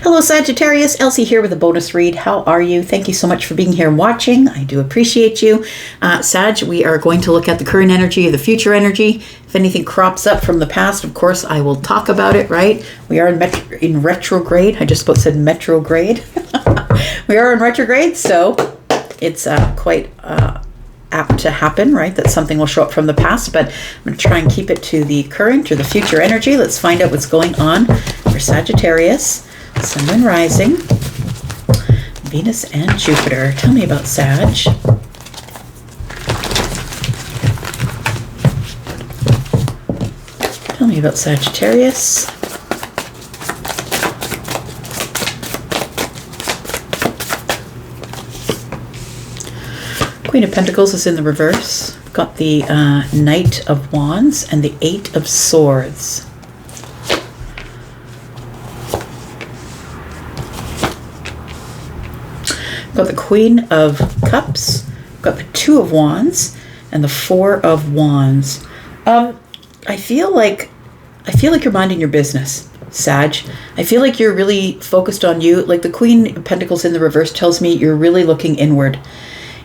Hello Sagittarius, Elsie here with a bonus read. How are you? Thank you so much for being here and watching. I do appreciate you. Sag, we are going to look at the current energy of the future energy. If anything crops up from the past, of course, I will talk about it, right? We are in retrograde. I just about said metrograde. We are in retrograde, so it's quite apt to happen, right? That something will show up from the past, but I'm going to try and keep it to the current or the future energy. Let's find out what's going on for Sagittarius, Sun and Rising, Venus and Jupiter. Tell me about Sag. Tell me about Sagittarius. Queen of Pentacles is in the reverse. Got the Knight of Wands and the Eight of Swords. Got the Queen of Cups. Got the Two of Wands and the Four of Wands. I feel like you're minding your business, Sag. I feel like you're really focused on you. Like the Queen of Pentacles in the reverse tells me you're really looking inward,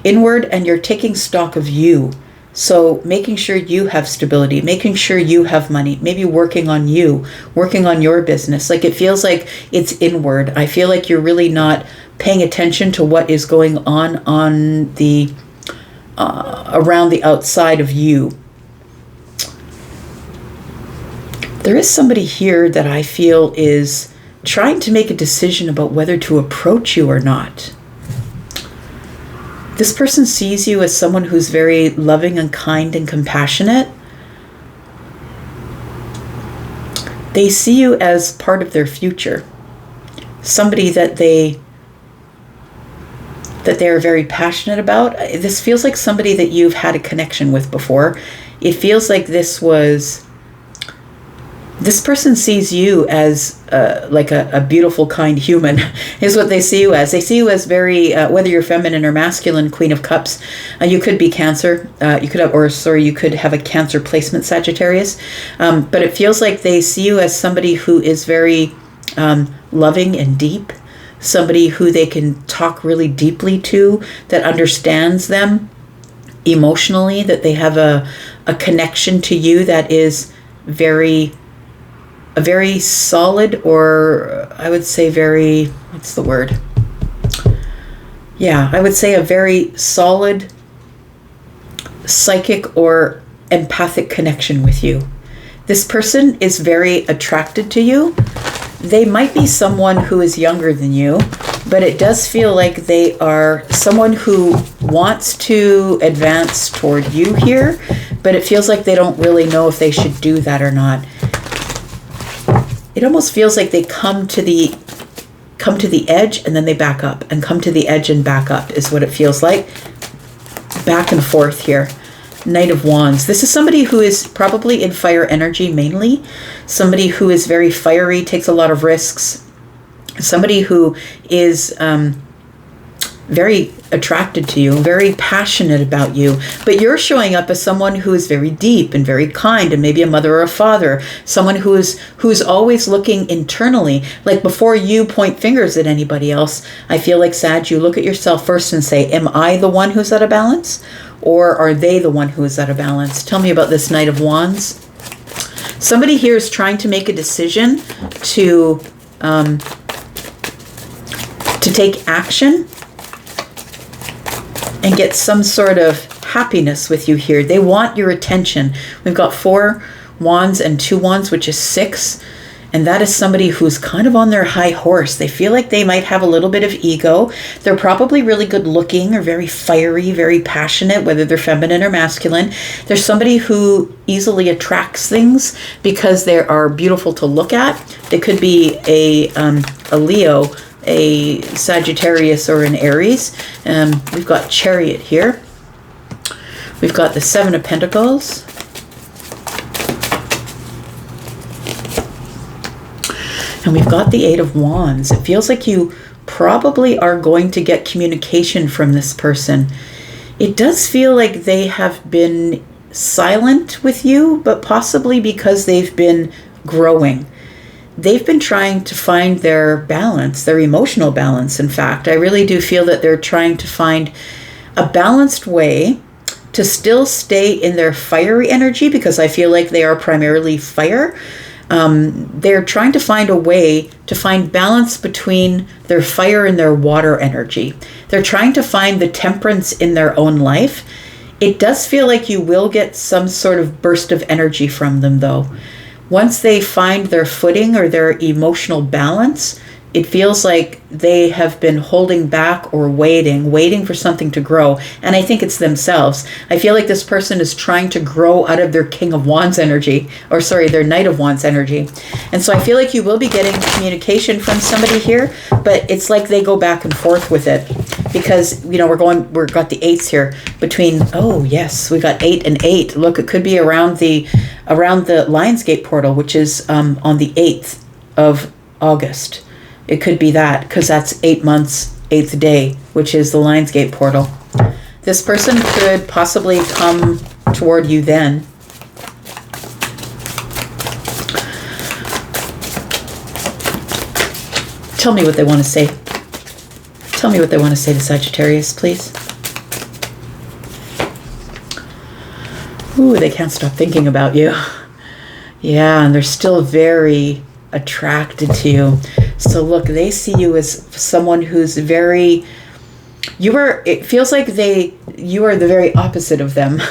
and you're taking stock of you. So making sure you have stability, making sure you have money, maybe working on you, working on your business. Like it feels like it's inward. I feel like you're really not paying attention to what is going on the around the outside of you. There is somebody here that I feel is trying to make a decision about whether to approach you or not. This person sees you as someone who's very loving and kind and compassionate. They see you as part of their future. Somebody that they are very passionate about. This feels like somebody that you've had a connection with before. It feels like this person sees you as like a beautiful, kind human is what they see you as. They see you as very, whether you're feminine or masculine, Queen of Cups. You could be Cancer. You could have a Cancer placement, Sagittarius. But it feels like they see you as somebody who is very loving and deep. Somebody who they can talk really deeply to, that understands them emotionally, that they have a connection to you that is a very solid, or I would say very, what's the word? Yeah, I would say a very solid psychic or empathic connection with you. This person is very attracted to you. They might be someone who is younger than you, but it does feel like they are someone who wants to advance toward you here, but it feels like they don't really know if they should do that or not. It almost feels like they come to the edge and then they back up, and come to the edge and back up is what it feels like. Back and forth here. Knight of Wands. This is somebody who is probably in fire energy mainly. Somebody who is very fiery, takes a lot of risks. Somebody who is very attracted to you, very passionate about you, but you're showing up as someone who is very deep and very kind, and maybe a mother or a father, someone who's always looking internally. Like before you point fingers at anybody else, I feel like, Sag, you look at yourself first and say, am I the one who's out of balance, or are they the one who is out of balance? Tell me about this Knight of Wands. Somebody here is trying to make a decision to take action and get some sort of happiness with you here. They want your attention. We've got 4 Wands and 2 Wands, which is 6. And that is somebody who's kind of on their high horse. They feel like they might have a little bit of ego. They're probably really good looking, or very fiery, very passionate, whether they're feminine or masculine. They're somebody who easily attracts things because they are beautiful to look at. They could be a Leo, a Sagittarius, or an Aries. We've got Chariot here. We've got the 7 of Pentacles. And we've got the 8 of Wands. It feels like you probably are going to get communication from this person. It does feel like they have been silent with you, but possibly because they've been growing. they've been trying to find their balance, their emotional balance. In fact, I really do feel that they're trying to find a balanced way to still stay in their fiery energy, because I feel like they are primarily fire. They're trying to find a way to find balance between their fire and their water energy. They're trying to find the temperance in their own life. It does feel like you will get some sort of burst of energy from them, though. Once they find their footing or their emotional balance, it feels like they have been holding back or waiting for something to grow. And I think it's themselves. I feel like this person is trying to grow out of their King of Wands energy, or sorry, their Knight of Wands energy. And so I feel like you will be getting communication from somebody here, but it's like they go back and forth with it. Because, we've got the 8s here between, oh yes, we got 8 and 8. Look, it could be around the Lionsgate portal, which is on the 8th of August. It could be that, because that's 8 months, 8th day, which is the Lionsgate portal. This person could possibly come toward you then. Tell me what they want to say. Tell me what they want to say to Sagittarius, please. Ooh, they can't stop thinking about you. Yeah, and they're still very attracted to you. So look, they see you as someone who's very, it feels like you are the very opposite of them.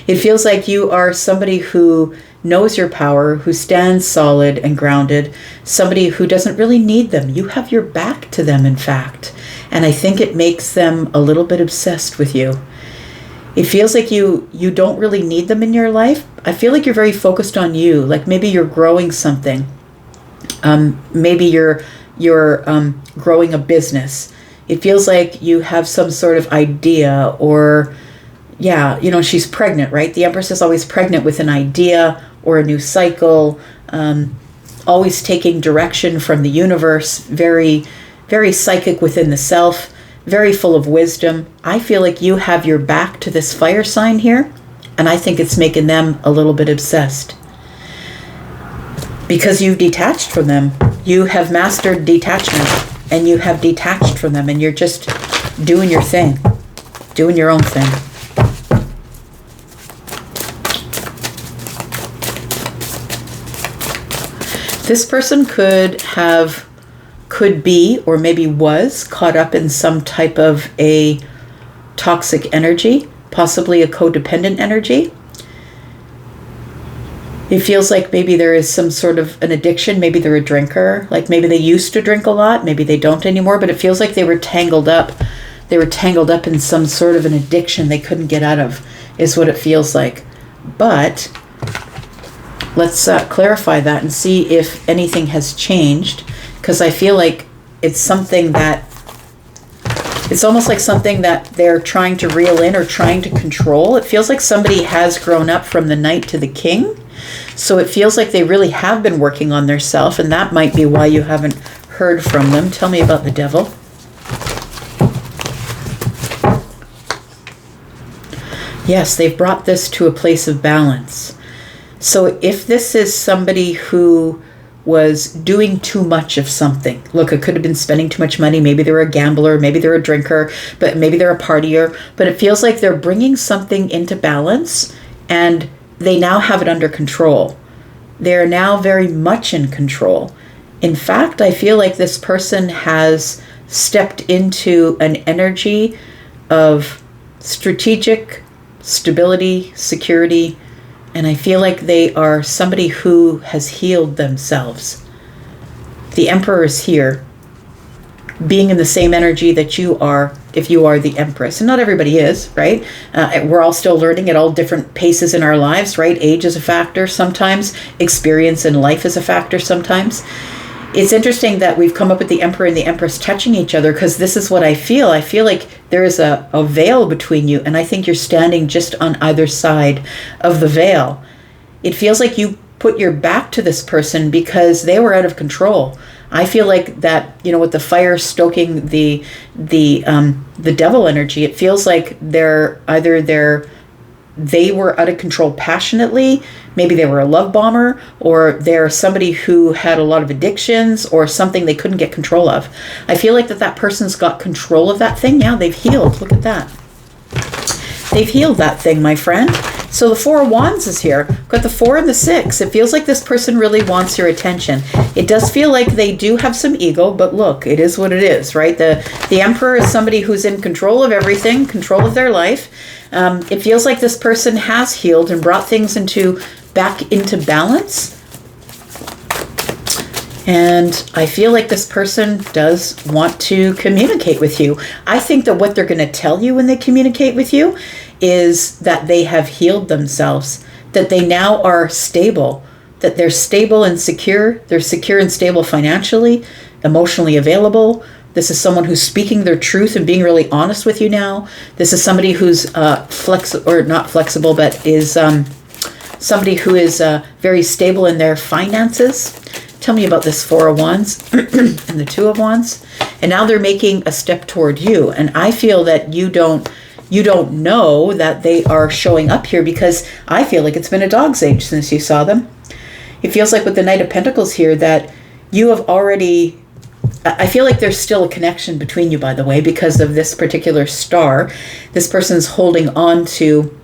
It feels like you are somebody who knows your power, who stands solid and grounded, somebody who doesn't really need them. You have your back to them, in fact. And I think it makes them a little bit obsessed with you. It feels like you don't really need them in your life. I feel like you're very focused on you. Like maybe you're growing something. Maybe you're growing a business. It feels like you have some sort of idea, or she's pregnant, right? The Empress is always pregnant with an idea or a new cycle, always taking direction from the universe, very, very psychic within the self, very full of wisdom. I feel like you have your back to this fire sign here, and I think it's making them a little bit obsessed. Because you've detached from them. You have mastered detachment, and you have detached from them, and you're just doing your thing, doing your own thing. This person could be, or maybe was, caught up in some type of a toxic energy, possibly a codependent energy. It feels like maybe there is some sort of an addiction. Maybe they're a drinker. Like maybe they used to drink a lot. Maybe they don't anymore. But it feels like they were tangled up. They were tangled up in some sort of an addiction they couldn't get out of, is what it feels like. But let's clarify that and see if anything has changed. Because I feel like it's something that, it's almost like something that they're trying to reel in or trying to control. It feels like somebody has grown up from the Knight to the King. So it feels like they really have been working on their self, and that might be why you haven't heard from them. Tell me about the Devil. Yes, they've brought this to a place of balance. So if this is somebody who was doing too much of something, look, it could have been spending too much money. Maybe they're a gambler, maybe they're a drinker, but maybe they're a partier. But it feels like they're bringing something into balance, and they now have it under control. They're now very much in control. In fact, I feel like this person has stepped into an energy of strategic stability, security, and I feel like they are somebody who has healed themselves. The Emperor is here, being in the same energy that you are, if you are the Empress. And not everybody is, right? We're all still learning at all different paces in our lives, right? Age is a factor sometimes. Experience in life is a factor sometimes. It's interesting that we've come up with the Emperor and the Empress touching each other, because this is what I feel. I feel like there is a veil between you, and I think you're standing just on either side of the veil. It feels like you put your back to this person because they were out of control. I feel like that, with the fire stoking the Devil energy, it feels like they were out of control passionately, Maybe they were a love bomber, or they're somebody who had a lot of addictions or something they couldn't get control of. I feel like that person's got control of that thing now. They've healed. Look at that. They've healed that thing, my friend. So the Four of Wands is here. Got the 4 and the 6. It feels like this person really wants your attention. It does feel like they do have some ego, but look, it is what it is, right? The Emperor is somebody who's in control of everything, control of their life. It feels like this person has healed and brought things back into balance. And I feel like this person does want to communicate with you. I think that what they're going to tell you when they communicate with you is that they have healed themselves, that they now are stable, that they're stable and secure. They're secure and stable financially, emotionally available. This is someone who's speaking their truth and being really honest with you now. This is somebody who's not flexible, but is somebody who is very stable in their finances. Tell me about this 4 of Wands and the 2 of Wands. And now they're making a step toward you. And I feel that you don't know that they are showing up here, because I feel like it's been a dog's age since you saw them. It feels like with the Knight of Pentacles here that you have already, I feel like there's still a connection between you, by the way, because of this particular star. This person's holding on to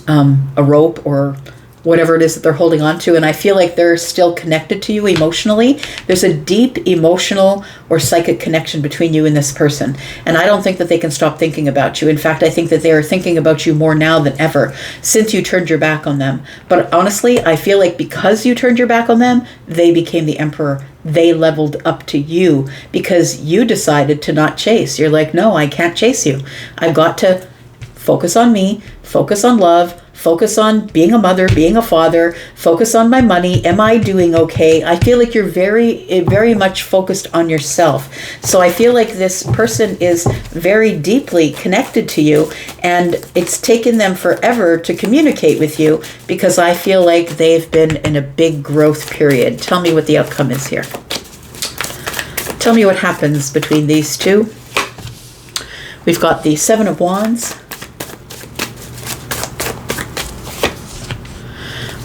a rope or whatever it is that they're holding on to. And I feel like they're still connected to you emotionally. There's a deep emotional or psychic connection between you and this person. And I don't think that they can stop thinking about you. In fact, I think that they are thinking about you more now than ever since you turned your back on them. But honestly, I feel like because you turned your back on them, they became the Emperor. They leveled up to you because you decided to not chase. You're like, no, I can't chase you. I've got to focus on me, focus on love, focus on being a mother, being a father, focus on my money. Am I doing okay? I feel like you're very much focused on yourself. So I feel like this person is very deeply connected to you, and it's taken them forever to communicate with you because I feel like they've been in a big growth period. Tell me what the outcome is here. Tell me what happens between these two. We've got the 7 of Wands.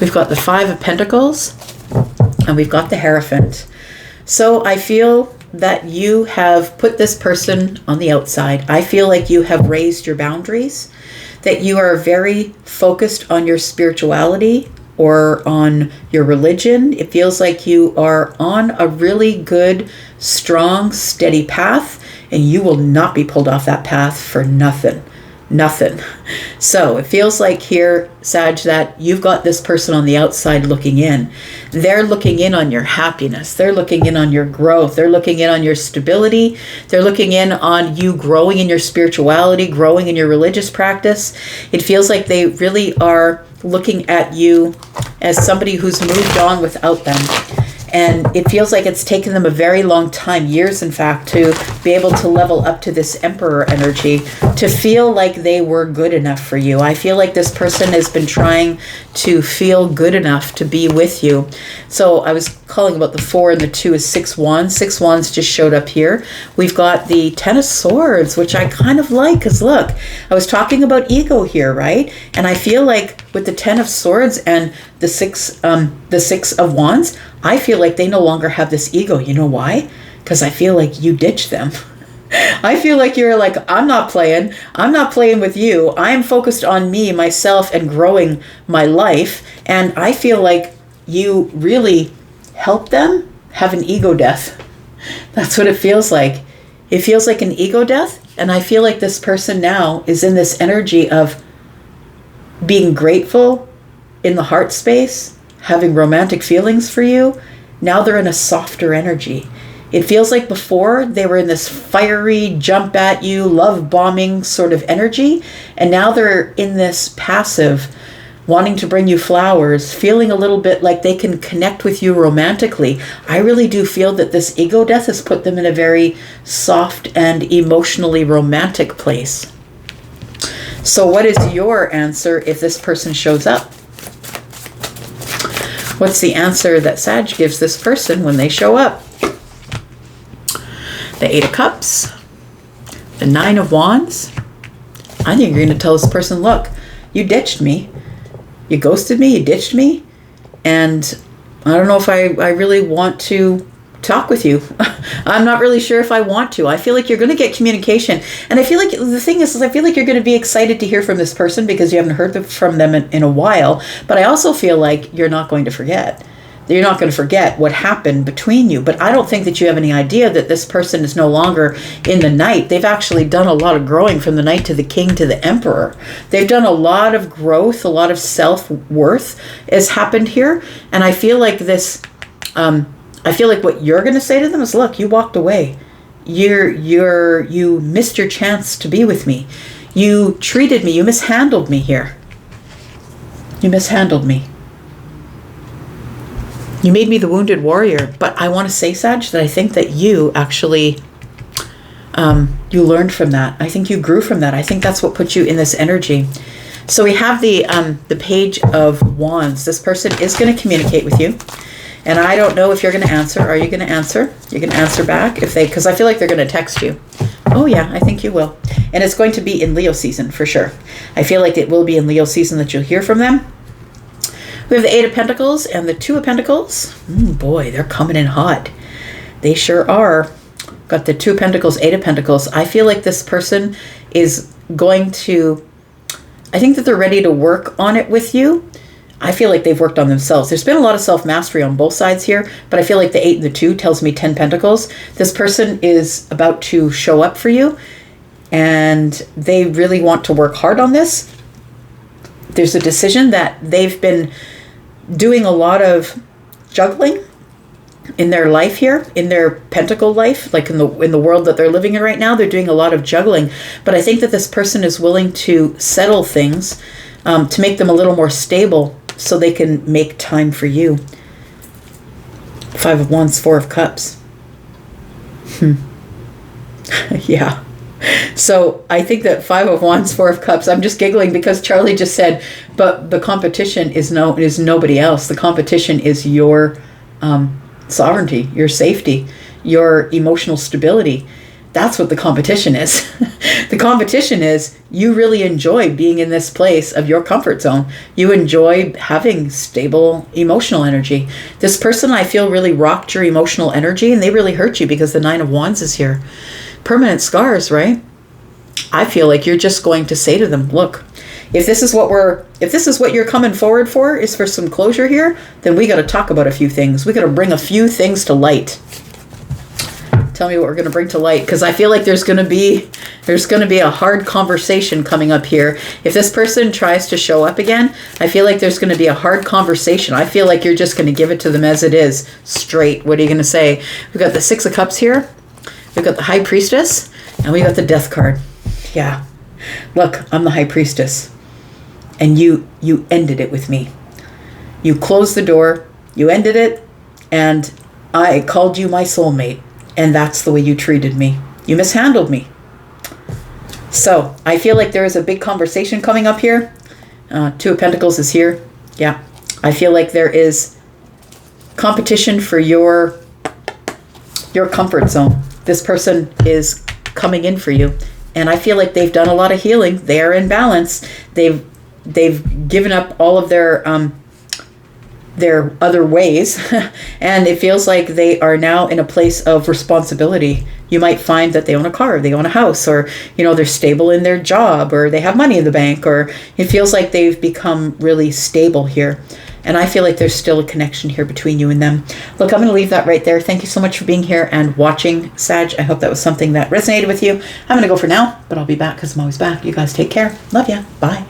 We've got the 5 of Pentacles, and we've got the Hierophant. So I feel that you have put this person on the outside. I feel like you have raised your boundaries, that you are very focused on your spirituality or on your religion. It feels like you are on a really good, strong, steady path, and you will not be pulled off that path for nothing. Nothing. So it feels like here, Sag, that you've got this person on the outside looking in. They're looking in on your happiness. They're looking in on your growth. They're looking in on your stability. They're looking in on you growing in your spirituality, growing in your religious practice. It feels like they really are looking at you as somebody who's moved on without them. And it feels like it's taken them a very long time, years in fact, to be able to level up to this Emperor energy, to feel like they were good enough for you. I feel like this person has been trying to feel good enough to be with you. So I was calling about the 4 and the 2 is 6 Wands. 6 Wands just showed up here. We've got the 10 of Swords, which I kind of like, because look, I was talking about ego here, right? And I feel like with the 10 of Swords and the 6 of Wands, I feel like they no longer have this ego. You know why? Because I feel like you ditched them. I feel like you're like, I'm not playing with you. I am focused on me, myself, and growing my life. And I feel like you really help them have an ego death. That's what it feels like. It feels like an ego death. And I feel like this person now is in this energy of being grateful in the heart space, having romantic feelings for you. Now they're in a softer energy. It feels like before they were in this fiery, jump at you, love bombing sort of energy. And now they're in this passive, wanting to bring you flowers, feeling a little bit like they can connect with you romantically. I really do feel that this ego death has put them in a very soft and emotionally romantic place. So what is your answer if this person shows up? What's the answer that Sag gives this person when they show up? The 8 of Cups, the 9 of Wands. I think you're going to tell this person, look, you ditched me. You ghosted me, you ditched me, and I don't know if I really want to talk with you. I'm not really sure if I want to. I feel like you're going to get communication. And I feel like the thing is I feel like you're going to be excited to hear from this person because you haven't heard from them in a while. But I also feel like you're not going to forget. You're not going to forget what happened between you. But I don't think that you have any idea that this person is no longer in the Knight. They've actually done a lot of growing from the Knight to the King to the Emperor. They've done a lot of growth, a lot of self-worth has happened here. And I feel like this, I feel like what you're going to say to them is, look, you walked away. You missed your chance to be with me. You treated me, you mishandled me here. You mishandled me. You made me the wounded warrior. But I want to say, Sag, that I think that you actually, you learned from that. I think you grew from that. I think that's what put you in this energy. So we have the Page of Wands. This person is going to communicate with you. And I don't know if you're going to answer. Are you going to answer? You're going to answer back? Because I feel like they're going to text you. Oh yeah, I think you will. And it's going to be in Leo season for sure. I feel like it will be in Leo season that you'll hear from them. We have the Eight of Pentacles and the Two of Pentacles. Boy, they're coming in hot. They sure are. Got the Two of Pentacles, Eight of Pentacles. I feel like this person is going to, I think that they're ready to work on it with you. I feel like they've worked on themselves. There's been a lot of self-mastery on both sides here, but I feel like the 8 and the 2 tells me 10 Pentacles. This person is about to show up for you, and they really want to work hard on this. There's a decision that they've been doing a lot of juggling in their life here, in their pentacle life, like in the world that they're living in right now. They're doing a lot of juggling, but I think that this person is willing to settle things to make them a little more stable so they can make time for you. Five of Wands, Four of Cups. Yeah. So I think that Five of Wands, Four of Cups, I'm just giggling because Charlie just said, but the competition is nobody else. The competition is your sovereignty, your safety, your emotional stability. That's what the competition is. The competition is you really enjoy being in this place of your comfort zone. You enjoy having stable emotional energy. This person, I feel, really rocked your emotional energy, and they really hurt you because the Nine of Wands is here. Permanent scars, right? I feel like you're just going to say to them, look, if this is what you're coming forward for, is for some closure here, then we got to talk about a few things. We got to bring a few things to light. Tell me what we're going to bring to light, because I feel like there's going to be a hard conversation coming up here. If this person tries to show up again, I feel like there's going to be a hard conversation. I feel like you're just going to give it to them as it is, straight. What are you going to say? We've got the Six of Cups here. We've got the High Priestess, and we got the Death card. Yeah. Look, I'm the High Priestess, and you ended it with me. You closed the door, you ended it, and I called you my soulmate. And that's the way you treated me. You mishandled me. So I feel like there is a big conversation coming up here. Two of Pentacles is here. Yeah. I feel like there is competition for your comfort zone. This person is coming in for you. And I feel like they've done a lot of healing. They are in balance. They've given up all of their other ways, and it feels like they are now in a place of responsibility. You might find that they own a car, they own a house, or they're stable in their job, or they have money in the bank, or it feels like they've become really stable here. And I feel like there's still a connection here between you and them. Look, I'm going to leave that right there. Thank you so much for being here and watching, Sag. I hope that was something that resonated with you. I'm going to go for now, but I'll be back because I'm always back. You guys take care. Love ya. Bye.